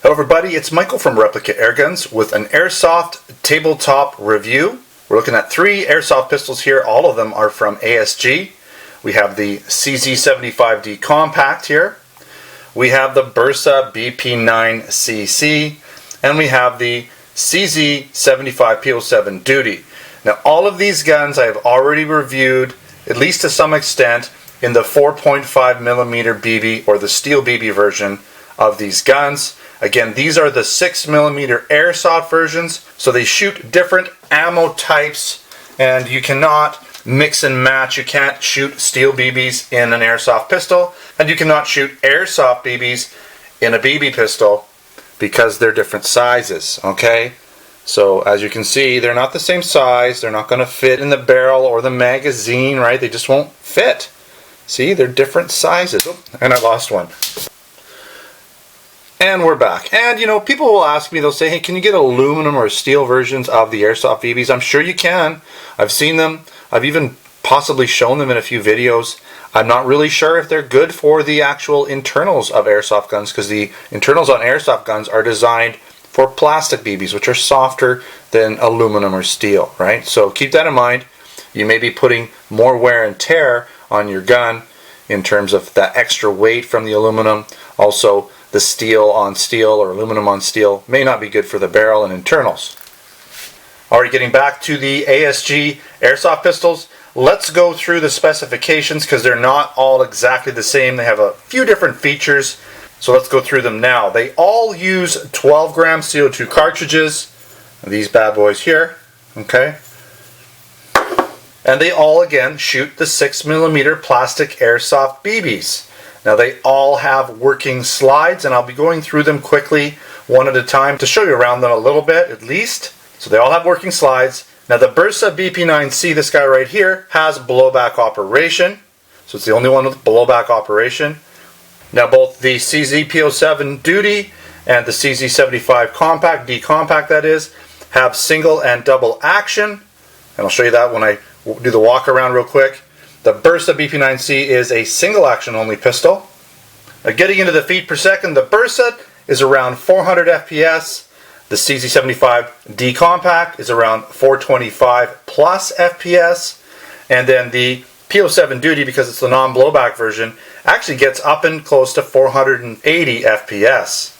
Hello everybody, it's Michael from Replica Airguns with an Airsoft tabletop review. We're looking at 3 Airsoft pistols here. All of them are from ASG. We have the CZ75D Compact here. We have the Bersa BP9CC. And we have the CZ75 P-07 Duty. Now all of these guns I have already reviewed, at least to some extent, in the 4.5mm BB or the steel BB version of these guns. Again, these are the 6mm airsoft versions, so they shoot different ammo types, and you cannot mix and match. You can't shoot steel BBs in an airsoft pistol, and you cannot shoot airsoft BBs in a BB pistol because they're different sizes, okay? So as you can see, they're not the same size. They're not going to fit in the barrel or the magazine, right? They just won't fit. See, they're different sizes. Oh, and I lost one. And we're back. And you know, people will ask me, they'll say, hey, can you get aluminum or steel versions of the airsoft BBs? I'm sure you can. I've seen them. I've even possibly shown them in a few videos. I'm not really sure if they're good for the actual internals of airsoft guns, because the internals on airsoft guns are designed for plastic BBs, which are softer than aluminum or steel, right? So keep that in mind. You may be putting more wear and tear on your gun in terms of that extra weight from the aluminum. Also, the steel on steel or aluminum on steel may not be good for the barrel and internals. Alright, getting back to the ASG airsoft pistols, let's go through the specifications because they're not all exactly the same. They have a few different features, so let's go through them now. They all use 12-gram CO2 cartridges, these bad boys here, okay? And they all, again, shoot the 6mm plastic airsoft BBs. Now they all have working slides, and I'll be going through them quickly one at a time to show you around them a little bit at least. So they all have working slides. Now the Bersa BP9C, this guy right here, has blowback operation. So it's the only one with blowback operation. Now both the CZ P-07 Duty and the CZ75 Compact, D-Compact that is, have single and double action. And I'll show you that when I do the walk around real quick. The Bersa BP9C is a single action only pistol. Now getting into the feet per second, the Bersa is around 400 FPS. The CZ75 D Compact is around 425 plus FPS. And then the P-07 Duty, because it's the non-blowback version, actually gets up and close to 480 FPS.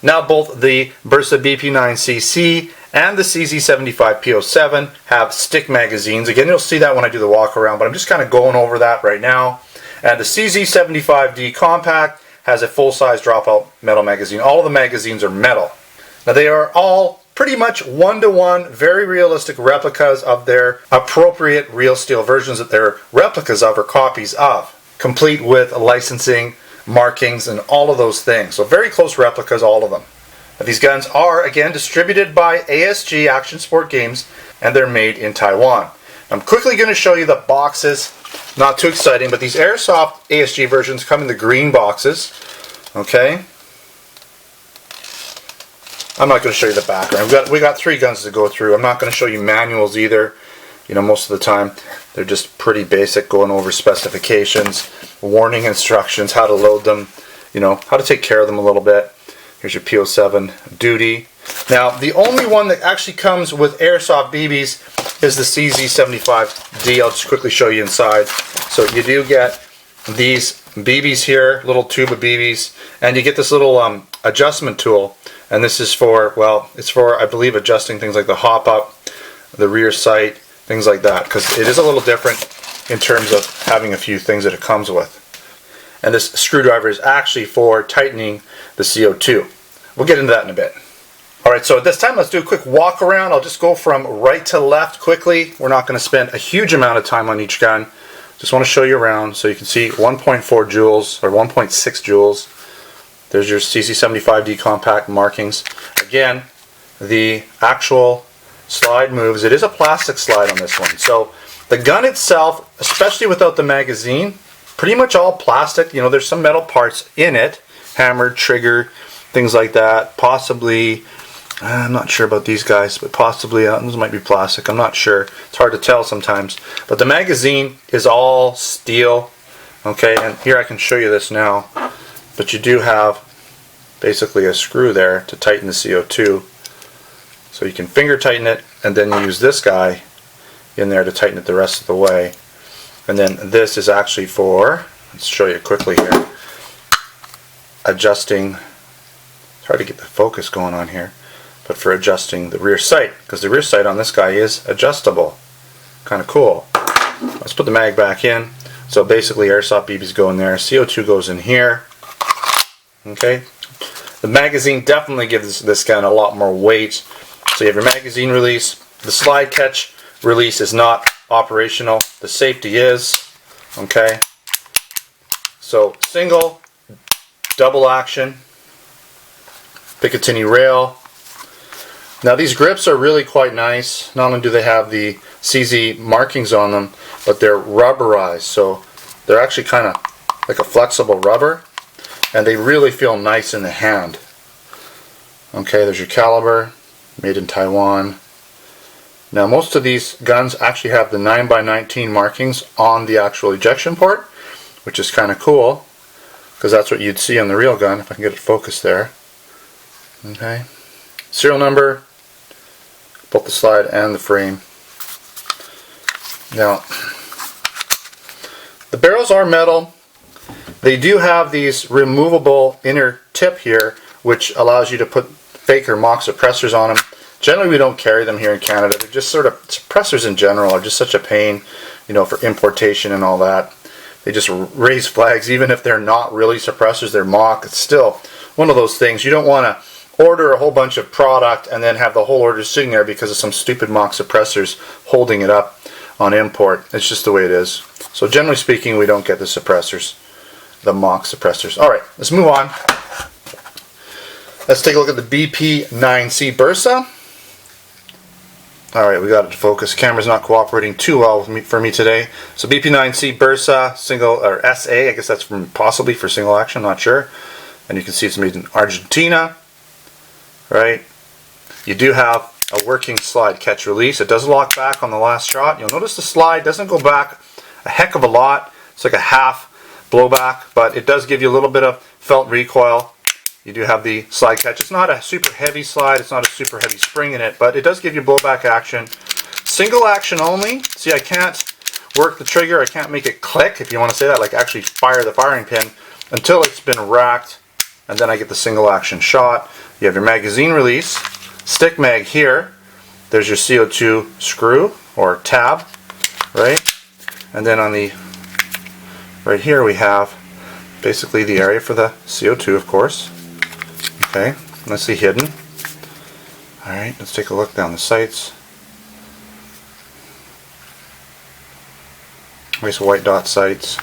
Now both the Bersa BP9CC and the CZ75 P-07 have stick magazines. Again, you'll see that when I do the walk around, but I'm just kind of going over that right now. And the CZ75D Compact has a full-size dropout metal magazine. All of the magazines are metal. Now they are all pretty much one-to-one, very realistic replicas of their appropriate real steel versions that they're replicas of or copies of, complete with licensing, markings, and all of those things. So very close replicas, all of them. Now, these guns are, again, distributed by ASG Action Sport Games, and they're made in Taiwan. I'm quickly going to show you the boxes. Not too exciting, but these Airsoft ASG versions come in the green boxes. Okay. I'm not going to show you the background. We got 3 guns to go through. I'm not going to show you manuals either. You know, most of the time they're just pretty basic, going over specifications, warning instructions, how to load them, you know, how to take care of them a little bit. Here's your P-07 Duty. Now, the only one that actually comes with airsoft BBs is the CZ75D. I'll just quickly show you inside. So you do get these BBs here, little tube of BBs, and you get this little adjustment tool. And this is for, well, it's for, I believe, adjusting things like the hop-up, the rear sight, things like that, because it is a little different in terms of having a few things that it comes with. And this screwdriver is actually for tightening the CO2. We'll get into that in a bit. Alright, so at this time let's do a quick walk around. I'll just go from right to left quickly. We're not going to spend a huge amount of time on each gun. Just want to show you around so you can see 1.4 joules or 1.6 joules. There's your CZ75D Compact markings. Again, the actual slide moves. It is a plastic slide on this one. So the gun itself, especially without the magazine, pretty much all plastic. You know, there's some metal parts in it, hammer, trigger, things like that. Possibly, I'm not sure about these guys, but possibly those might be plastic. I'm not sure. It's hard to tell sometimes. But the magazine is all steel. Okay, and here I can show you this now. But you do have basically a screw there to tighten the CO2. So you can finger tighten it, and then you use this guy in there to tighten it the rest of the way. And then this is actually for, let's show you quickly here, adjusting, it's hard to get the focus going on here, but for adjusting the rear sight, because the rear sight on this guy is adjustable. Kind of cool. Let's put the mag back in. So basically airsoft BBs go in there, CO2 goes in here. Okay. The magazine definitely gives this gun a lot more weight. So you have your magazine release. The slide catch release is not operational. The safety is. Okay. So single, double action, Picatinny rail. Now these grips are really quite nice. Not only do they have the CZ markings on them, but they're rubberized, so they're actually kind of like a flexible rubber, and they really feel nice in the hand. Okay, there's your caliber, made in Taiwan. Now most of these guns actually have the 9x19 markings on the actual ejection port, which is kind of cool, because that's what you'd see on the real gun, if I can get it focused there. Okay, serial number, both the slide and the frame. Now, the barrels are metal. They do have these removable inner tip here, which allows you to put fake or mock suppressors on them. Generally, we don't carry them here in Canada. They're just sort of, suppressors in general are just such a pain, you know, for importation and all that. They just raise flags, even if they're not really suppressors, they're mock. It's still one of those things. You don't want to order a whole bunch of product and then have the whole order sitting there because of some stupid mock suppressors holding it up on import. It's just the way it is. So generally speaking, we don't get the suppressors, the mock suppressors. Alright, let's move on. Let's take a look at the BP9C Bersa. Alright, we got it to focus. Camera's not cooperating too well with for me today. So BP9C Bersa, single, or SA, I guess that's possibly for single action, not sure. And you can see it's made in Argentina. Right? You do have a working slide catch release. It does lock back on the last shot. You'll notice the slide doesn't go back a heck of a lot. It's like a half blowback, but it does give you a little bit of felt recoil. You do have the slide catch. It's not a super heavy slide. It's not a super heavy spring in it, but it does give you blowback action. Single action only. See, I can't work the trigger. I can't make it click, if you want to say that, like actually fire the firing pin, until it's been racked, and then I get the single action shot. You have your magazine release, stick mag here, there's your CO2 screw or tab, right? And then on the right here we have basically the area for the CO2, of course. Okay, nicely hidden. Alright, let's take a look down the sights. Nice white dot sights.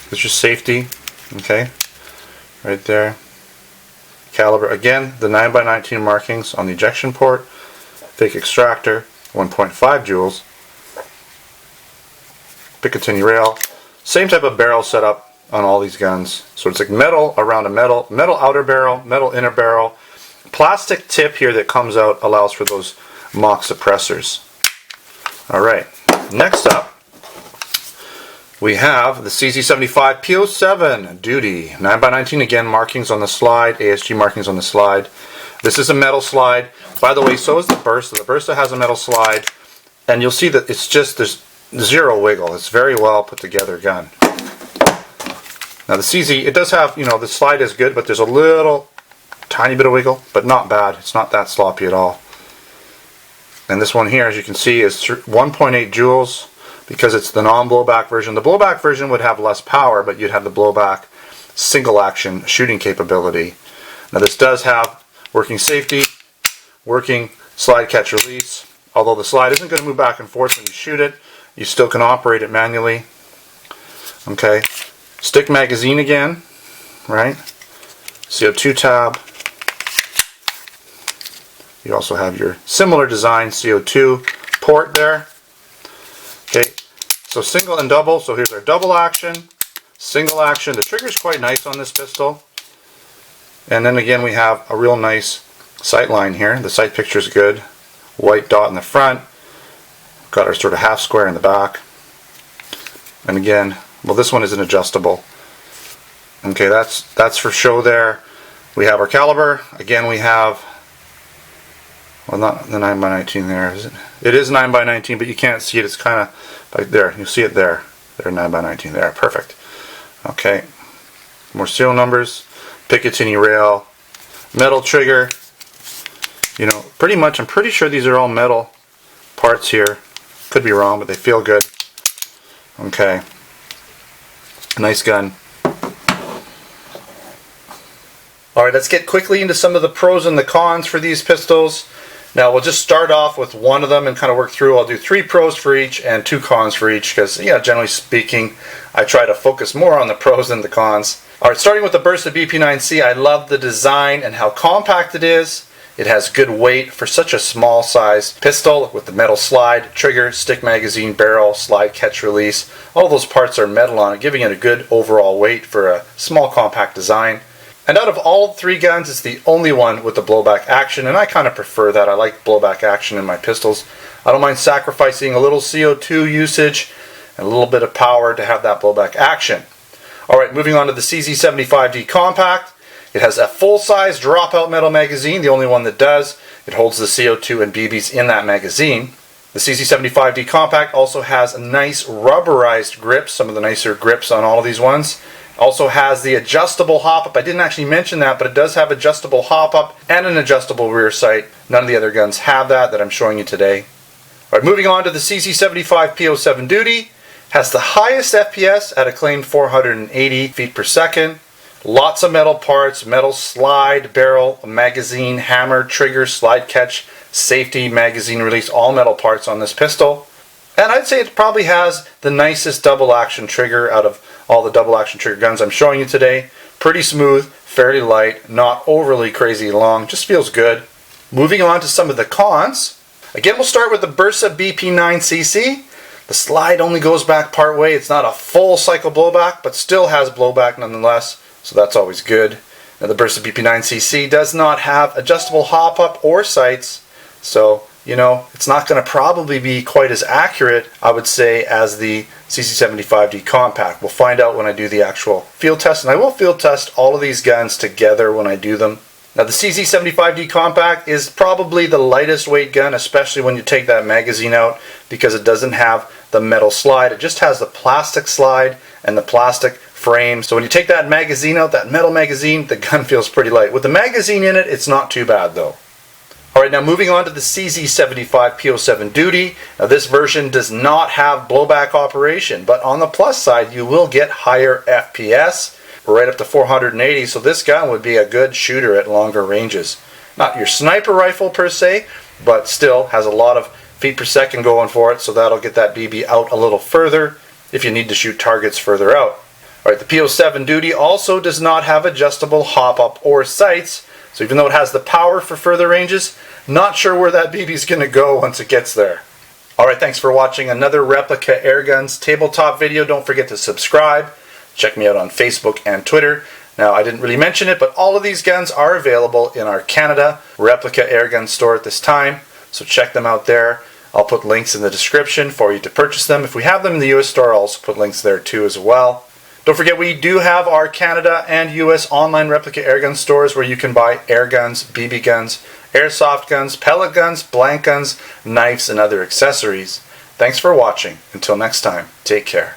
There's your safety, okay, right there. Caliber, again, the 9x19 markings on the ejection port, fake extractor, 1.5 joules, Picatinny rail, same type of barrel setup on all these guns. So it's like metal around a metal outer barrel, metal inner barrel, plastic tip here that comes out allows for those mock suppressors. Alright, next up we have the CZ75 P-07 Duty 9x19, again markings on the slide, ASG markings on the slide. This is a metal slide. By the way, so is the Bersa. The Bersa has a metal slide, and you'll see that it's just, there's zero wiggle. It's very well put together gun. Now the CZ, it does have, you know, the slide is good, but there's a little tiny bit of wiggle, but not bad. It's not that sloppy at all. And this one here, as you can see, is 1.8 joules. Because it's the non-blowback version. The blowback version would have less power, but you'd have the blowback single action shooting capability. Now this does have working safety, working slide catch release. Although the slide isn't going to move back and forth when you shoot it, you still can operate it manually. Okay, stick magazine again, right? CO2 tab. You also have your similar design CO2 port there. Okay, so single and double. So here's our double action, single action. The trigger is quite nice on this pistol. And then again we have a real nice sight line here. The sight picture is good. White dot in the front. Got our sort of half square in the back. And again, well, this one isn't adjustable. Okay, that's for show there. We have our caliber. Again, we have, well, not the 9x19 there, is it? It is 9x19, but you can't see it. It's kind of like there. You see it there. There, 9x19 there. Perfect. Okay. More serial numbers. Picatinny rail. Metal trigger. You know, pretty much, I'm pretty sure these are all metal parts here. Could be wrong, but they feel good. Okay. Nice gun. Alright, let's get quickly into some of the pros and the cons for these pistols. Now we'll just start off with one of them and kind of work through. I'll do 3 pros for each and 2 cons for each because, yeah, generally speaking, I try to focus more on the pros than the cons. Alright, starting with the Bersa BP9C, I love the design and how compact it is. It has good weight for such a small size pistol with the metal slide, trigger, stick magazine, barrel, slide catch release. All those parts are metal on it, giving it a good overall weight for a small compact design. And out of all 3 guns, it's the only one with the blowback action, and I kind of prefer that. I like blowback action in my pistols. I don't mind sacrificing a little CO2 usage and a little bit of power to have that blowback action. Alright, moving on to the CZ75D Compact. It has a full-size dropout metal magazine, the only one that does. It holds the CO2 and BBs in that magazine. The CZ75D Compact also has a nice rubberized grip, some of the nicer grips on all of these ones. Also has the adjustable hop-up. I didn't actually mention that, but it does have adjustable hop-up and an adjustable rear sight. None of the other guns have that I'm showing you today. Alright, moving on to the CZ75 P-07 Duty. Has the highest FPS at a claimed 480 feet per second. Lots of metal parts, metal slide, barrel, magazine, hammer, trigger, slide catch, safety, magazine release, all metal parts on this pistol. And I'd say it probably has the nicest double action trigger out of all the double action trigger guns I'm showing you today. Pretty smooth, fairly light, not overly crazy long, just feels good. Moving on to some of the cons. Again, we'll start with the Bersa BP9CC. The slide only goes back part way. It's not a full cycle blowback, but still has blowback nonetheless, so that's always good. Now the Bersa BP9CC does not have adjustable hop-up or sights, so you know, it's not going to probably be quite as accurate, I would say, as the CZ75D Compact. We'll find out when I do the actual field test, and I will field test all of these guns together when I do them. Now the CZ75D Compact is probably the lightest weight gun, especially when you take that magazine out, because it doesn't have the metal slide. It just has the plastic slide and the plastic frame. So when you take that magazine out, that metal magazine, the gun feels pretty light. With the magazine in it, it's not too bad though. Alright, now moving on to the CZ75 P-07 Duty. Now this version does not have blowback operation, but on the plus side you will get higher FPS, right up to 480, so this gun would be a good shooter at longer ranges. Not your sniper rifle per se, but still has a lot of feet per second going for it, so that'll get that BB out a little further if you need to shoot targets further out. Alright, the P-07 Duty also does not have adjustable hop-up or sights, so even though it has the power for further ranges, not sure where that BB is going to go once it gets there. Alright, thanks for watching another Replica Airguns tabletop video. Don't forget to subscribe. Check me out on Facebook and Twitter. Now, I didn't really mention it, but all of these guns are available in our Canada Replica Airgun store at this time, so check them out there. I'll put links in the description for you to purchase them. If we have them in the US store, I'll also put links there too as well. Don't forget, we do have our Canada and US online Replica Airgun stores where you can buy air guns, BB guns, airsoft guns, pellet guns, blank guns, knives, and other accessories. Thanks for watching. Until next time, take care.